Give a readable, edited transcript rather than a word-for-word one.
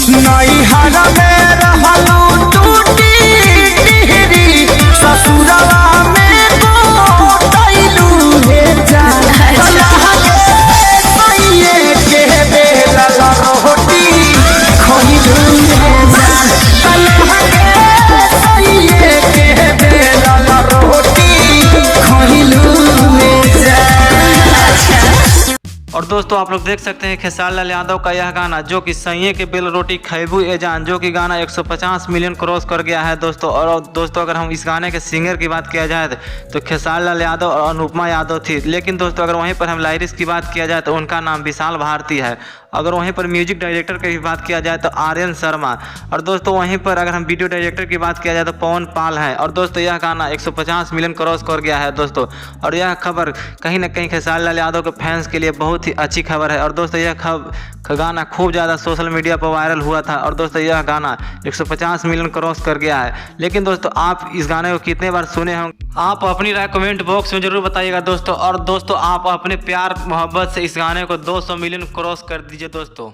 नैहर में रहलू टूटी टिहरी ससुरवा में गोटैलू हे जान सैये के बेलल रोटी खइलू हे जान सैये के बेलल रोटी खइलू हे जान। और दोस्तों आप लोग देख सकते हैं खेसारी लाल यादव का यह गाना जो कि सैये के बेल रोटी खैबू ए जान, जो कि गाना 150 मिलियन क्रॉस कर गया है दोस्तों। और दोस्तों अगर हम इस गाने के सिंगर की बात किया जाए तो खेसारी लाल यादव और अनुपमा यादव थी, लेकिन दोस्तों अगर वहीं पर हम लाइरिक्स की बात किया जाए तो उनका नाम विशाल भारती है। अगर वहीं पर म्यूजिक डायरेक्टर की बात किया जाए तो आर्यन शर्मा, और दोस्तों वहीं पर अगर हम वीडियो डायरेक्टर की बात किया जाए तो पवन पाल है। और दोस्तों यह गाना 150 मिलियन क्रॉस कर गया है दोस्तों। और यह खबर कहीं ना कहीं खेसारी लाल यादव के फैंस के लिए बहुत ही अच्छी खबर है। और दोस्तों यह गाना खूब ज़्यादा सोशल मीडिया पर वायरल हुआ था। और दोस्तों यह गाना 150 मिलियन क्रॉस कर गया है। लेकिन दोस्तों आप इस गाने को कितने बार सुने होंगे, आप अपनी राय कमेंट बॉक्स में जरूर बताइएगा दोस्तों। और दोस्तों आप अपने प्यार मोहब्बत से इस गाने को 200 मिलियन क्रॉस कर दीजिए दोस्तों।